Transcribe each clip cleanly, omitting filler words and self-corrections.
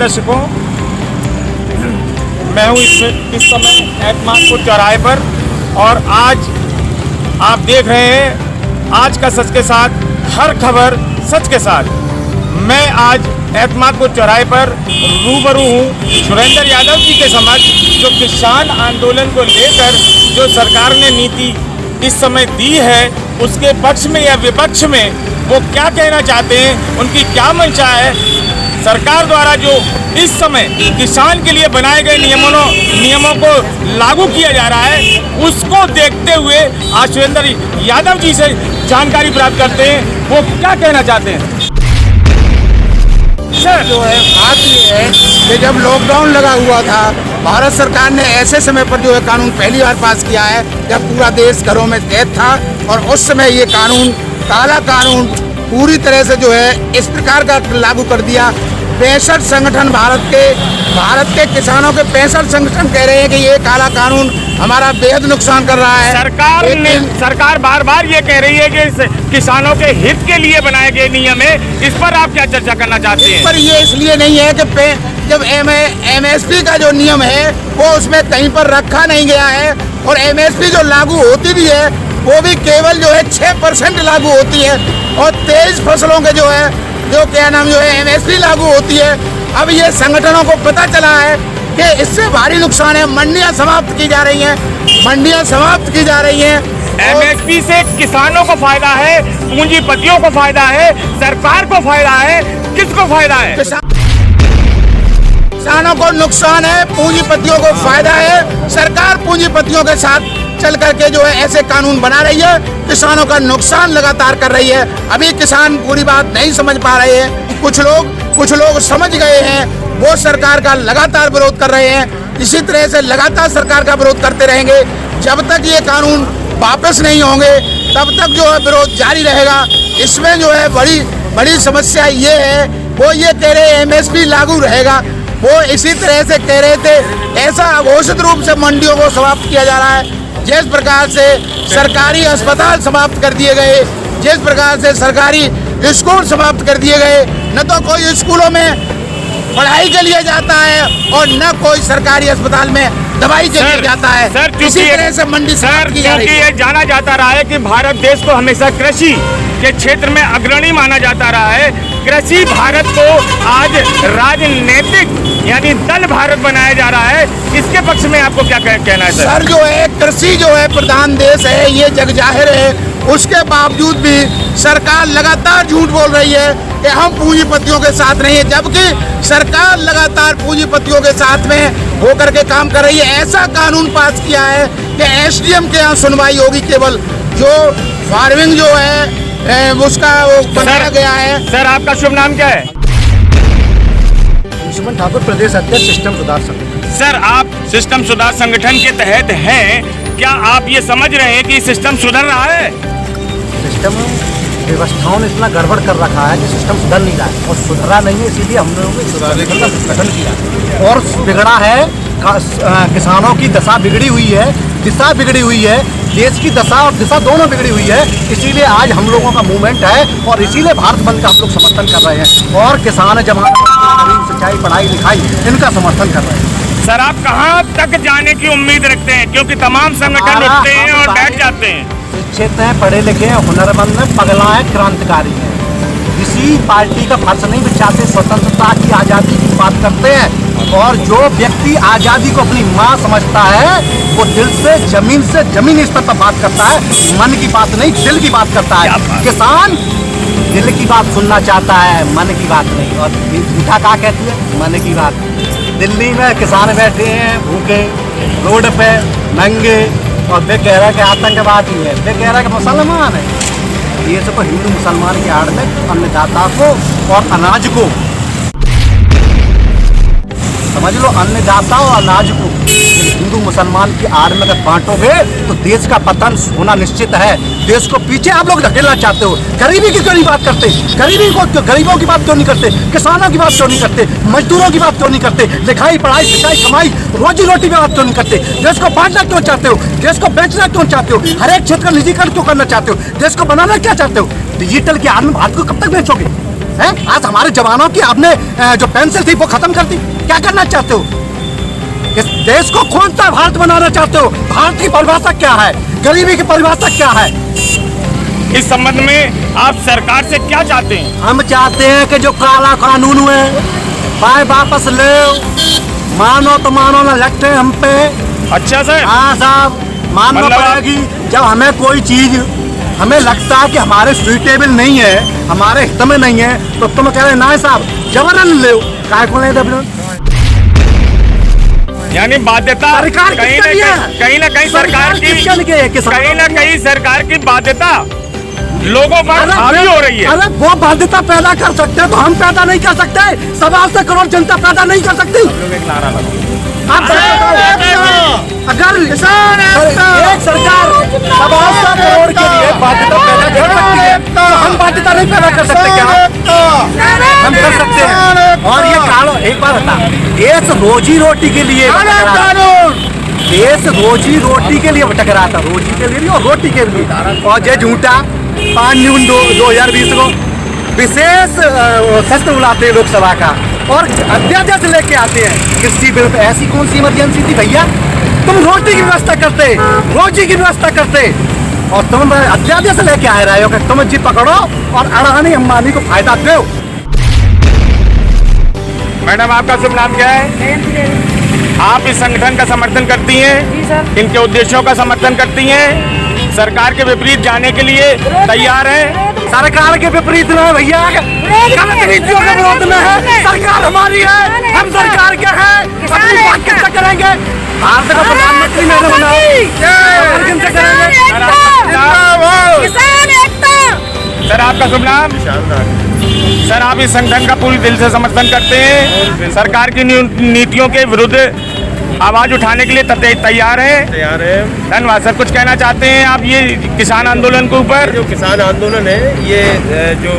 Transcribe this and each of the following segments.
दर्शकों, मैं हूँ इस समय एतमादपुर चौराहे पर और आज आप देख रहे हैं आज का सच के साथ, हर खबर सच के साथ। मैं आज एतमादपुर चौराहे पर रूबरू हूँ सुरेंद्र यादव जी के समक्ष, जो किसान आंदोलन को लेकर जो सरकार ने नीति इस समय दी है उसके पक्ष में या विपक्ष में वो क्या कहना चाहते हैं, उनकी क्या मंशा है। सरकार द्वारा जो इस समय किसान के लिए बनाए गए नियमों को लागू किया जा रहा है, उसको देखते हुए आज सुरेंद्र यादव जी से जानकारी प्राप्त करते हैं, वो क्या कहना चाहते हैं। सर, जो है बात ये है कि जब लॉकडाउन लगा हुआ था, भारत सरकार ने ऐसे समय पर जो है कानून पहली बार पास किया है जब पूरा देश घरों में कैद था, और उस समय ये कानून, काला कानून पूरी तरह से जो है इस प्रकार का लागू कर दिया। 65 संगठन भारत के किसानों के 65 संगठन कह रहे हैं कि ये काला कानून हमारा बेहद नुकसान कर रहा है। सरकार बार बार ये कह रही है कि किसानों के हित के लिए बनाए गए नियम है, इस पर आप क्या चर्चा करना चाहते हैं? पर ये इसलिए नहीं है कि जब MSP का जो नियम है वो उसमें कहीं पर रखा नहीं गया है, और MSP जो लागू होती भी है वो भी केवल जो है 6% लागू होती है, और 23 फसलों के जो क्या नाम जो है MSP लागू होती है। अब ये संगठनों को पता चला है कि इससे भारी नुकसान है, मंडियां समाप्त की जा रही हैं। MSP से किसानों को फायदा है, पूंजीपतियों को फायदा है, सरकार को फायदा है, किसको फायदा है? किसानों को नुकसान है, पूंजीपतियों को फायदा है। सरकार पूंजीपतियों के साथ चल करके जो है ऐसे कानून बना रही है, किसानों का नुकसान लगातार कर रही है। अभी किसान पूरी बात नहीं समझ पा रहे हैं, कुछ लोग समझ गए हैं, वो सरकार का लगातार विरोध कर रहे हैं। इसी तरह से लगातार सरकार का विरोध करते रहेंगे, जब तक ये कानून वापस नहीं होंगे तब तक जो है विरोध जारी रहेगा। इसमें जो है बड़ी समस्या ये है, वो ये कह रहे हैं MSP लागू रहेगा, वो इसी तरह से कह रहे थे। ऐसा अघोषित रूप से मंडियों को समाप्त किया जा रहा है, जिस प्रकार से सरकारी अस्पताल समाप्त कर दिए गए, जिस प्रकार से सरकारी स्कूल समाप्त कर दिए गए। न तो कोई स्कूलों में पढ़ाई के लिए जाता है और न कोई सरकारी अस्पताल में दवाई के लिए जाता है। इसी तरह से मंडी समाप्त की जा रही है। ये जाना जाता रहा है कि भारत देश को हमेशा कृषि के क्षेत्र में अग्रणी माना जाता रहा है। कृषि भारत को आज राजनीतिक यानी दल भारत बनाया जा रहा है, इसके पक्ष में आपको क्या कहना है? सर, जो है कृषि जो है प्रधान देश है, ये जग जाहिर है। उसके बावजूद भी सरकार लगातार झूठ बोल रही है कि हम पूंजीपतियों के साथ नहीं है, जबकि सरकार लगातार पूंजीपतियों के साथ में होकर के काम कर रही है। ऐसा कानून पास किया है कि SDM के यहाँ सुनवाई होगी, केवल जो फार्मिंग जो है उसका वो बनाया गया है। सर, आपका शुभ नाम क्या है? सुमन ठाकुर, प्रदेश अध्यक्ष सिस्टम सुधार संगठन। सर, आप सिस्टम सुधार संगठन के तहत हैं, क्या आप ये समझ रहे हैं कि सिस्टम सुधर रहा है? सिस्टम व्यवस्थाओं ने इतना गड़बड़ कर रखा है कि सिस्टम सुधर नहीं रहा है, और सुधरा नहीं है, इसीलिए हम लोगों ने सुधारने का गठन किया। और बिगड़ा है, किसानों की दशा बिगड़ी हुई है, दिशा बिगड़ी हुई है, देश की दशा और दिशा दोनों बिगड़ी हुई है। इसीलिए आज हम लोगों का मूवमेंट है, और इसीलिए भारत बंद का हम लोग समर्थन कर रहे हैं, और किसान जमाना, सिंचाई, पढ़ाई लिखाई, इनका समर्थन कर रहे हैं। सर, आप कहाँ तक जाने की उम्मीद रखते हैं, क्योंकि तमाम संगठन उठते हैं और बैठ जाते हैं? शिक्षित हैं, पढ़े लिखे हैं, हुनरमंद हैं, पगला है, क्रांतिकारी हैं। किसी पार्टी का फर्ज नहीं बिछाते, स्वतंत्रता की, आज़ादी की बात करते हैं। और जो व्यक्ति आज़ादी को अपनी माँ समझता है, वो दिल से जमीन स्तर पर बात करता है, मन की बात नहीं, दिल की बात करता है। किसान दिल की बात सुनना चाहता है, मन की बात नहीं। और झूठा क्या कहती है? मन की बात। दिल्ली में किसान बैठे हैं भूखे, रोड पे नंगे, और वे कह रहा है कि आतंकवादी है, वे कह रहा है कि मुसलमान है। ये सब हिंदू मुसलमान की आड़ में अन्नदाता को और अनाज को, समझ लो, अन्नदाता और अनाज को हिंदू मुसलमान की आड़ में अगर बांटोगे तो देश का पतन होना निश्चित है। देश को पीछे आप लोग धकेलना चाहते हो। गरीबी की क्यों नहीं बात करते? गरीबों की बात क्यों नहीं करते? किसानों की बात क्यों नहीं करते? मजदूरों की बात क्यों नहीं करते? लिखाई पढ़ाई सिंचाई कमाई रोजी रोटी की बात क्यों नहीं करते? देश को बांटना क्यों चाहते हो? देश को बेचना क्यों चाहते हो? हर एक क्षेत्र का निजीकरण क्यों करना चाहते हो? देश को बनाना क्या चाहते हो? डिजिटल की आड़ में भारत को कब तक बेचोगे? है? आज हमारे जवानों की आपने जो पेंशन थी वो खत्म कर दी। क्या करना चाहते हो? इस देश को कौन सा भारत बनाना चाहते हो? भारत की परिभाषा क्या है? गरीबी की परिभाषा क्या है? इस संबंध में आप सरकार से क्या चाहते हैं? हम चाहते हैं कि जो काला कानून है भाई वापस ले, मानो तो मानो ना लगते हैं हम पे। अच्छा सर, हाँ साहब, मानना मतलब पड़ेगी। जब हमें कोई चीज हमें लगता है कि हमारे सुइटेबल नहीं है, हमारे हित में नहीं है, तो तुम कह रहे ना साहब जबरन ले, काय को नहीं दबलो? यानी बाध्यता सरकार कहीं किसके लिए है? कहीं ना कहीं सरकार की, किसके लिए है? किसानों कहीं ना के लिए? कहीं सरकार की बाध्यता लोगों पर अरे हावी हो रही है। अरे वो बाध्यता पैदा कर सकते हैं तो हम पैदा नहीं कर सकते? 1.8 करोड़ जनता पैदा नहीं कर सकती? आप अगर एक सरकार 1.8 करोड़ के लिए बाध्यता पैदा कर सकती है तो हम बाध्यता नहीं पैदा कर सकते क्या? हम कर सकते हैं। और ये कानून एक बार बता, देश रोजी रोटी के लिए देश रोजी रोटी के लिए भटक रहा था, रोजी के लिए और रोटी के लिए। और ये झूठा 5 जून 2020 को विशेष सत्र बुलाते हैं लोकसभा का और अध्यादेश लेके आते हैं कृषि बिल पे। ऐसी कौन सी इमरजेंसी थी भैया? तुम रोटी की व्यवस्था करते, रोजी की व्यवस्था करते, और तुम अध्यादेश लेके आ रहे हो कि तुम जी पकड़ो और अडानी अंबानी को फायदा दो। मैडम, आपका शुभ नाम क्या है? आप इस संगठन का समर्थन करती हैं? इनके उद्देश्यों का समर्थन करती हैं? सरकार के विपरीत जाने के लिए तैयार है? सरकार के विपरीत ना भैया, गलत नीतियों के विरोध में है। सरकार हमारी है, हम सरकार के हैं, अपनी बात किससे करेंगे? भारत का प्रधानमंत्री मैंने बनाओ, किनसे करेंगे? सर, आपका शुभ नाम? सर, आप इस संगठन का पूरी दिल से समर्थन करते हैं? सरकार की नीतियों के विरुद्ध आवाज उठाने के लिए तैयार है? तैयार है। धन्यवाद सर। कुछ कहना चाहते हैं आप ये किसान आंदोलन के ऊपर? जो किसान आंदोलन है ये जो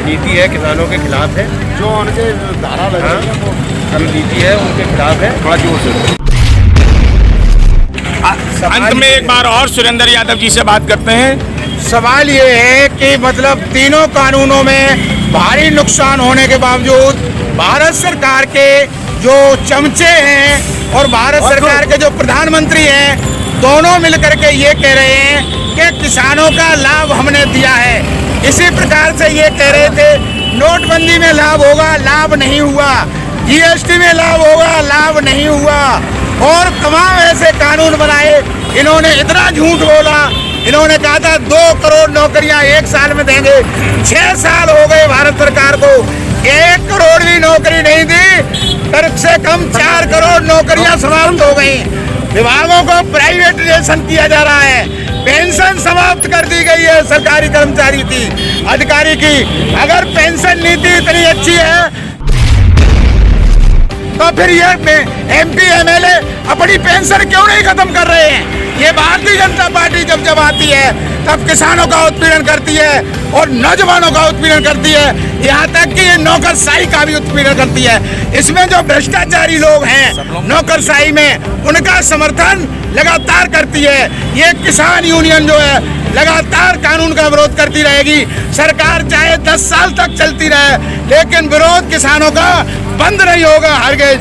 नीति है किसानों के खिलाफ है, जो उनके धारा लगा जो नीति है उनके खिलाफ है। थोड़ा जोर से। अंत में एक बार और सुरेंद्र यादव जी से बात करते हैं। सवाल ये है कि मतलब तीनों कानूनों में भारी नुकसान होने के बावजूद भारत सरकार के जो चमचे हैं और भारत सरकार के जो प्रधानमंत्री हैं, दोनों मिलकर के ये कह रहे हैं कि किसानों का लाभ हमने दिया है। इसी प्रकार से ये कह रहे थे नोटबंदी में लाभ होगा, लाभ नहीं हुआ। जीएसटी में लाभ होगा, लाभ नहीं हुआ। और तमाम ऐसे कानून बनाए। इन्होंने इतना झूठ बोला। इन्होंने कहा था 2 करोड़ नौकरियां 1 साल में देंगे। 6 साल हो गए भारत सरकार को, 1 करोड़ भी नौकरी नहीं दी। कम से कम 4 करोड़ नौकरियां समाप्त हो गई। विभागों को प्राइवेटाइजेशन किया जा रहा है। पेंशन समाप्त कर दी गई है सरकारी कर्मचारी की, अधिकारी की। अगर पेंशन नीति इतनी अच्छी है तो फिर ये MP MLA अपनी पेंशन क्यों नहीं खत्म कर रहे हैं? ये भारतीय जनता पार्टी जब आती है तब किसानों का उत्पीड़न करती है और नौजवानों का उत्पीड़न करती है, यहाँ तक कि ये नौकरशाही का भी उत्पीड़न करती है। इसमें जो भ्रष्टाचारी लोग हैं नौकरशाही में, उनका समर्थन लगातार करती है। ये किसान यूनियन जो है लगातार कानून का विरोध करती रहेगी। सरकार चाहे 10 साल तक चलती रहे, लेकिन विरोध किसानों का बंद नहीं होगा। हरगिज।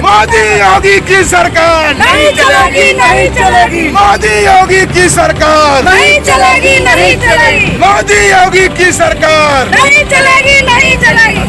मोदी योगी की सरकार नहीं चलेगी, नहीं चलेगी। मोदी योगी की सरकार नहीं चलेगी, नहीं चलेगी। मोदी योगी की सरकार नहीं चलेगी, नहीं चलेगी।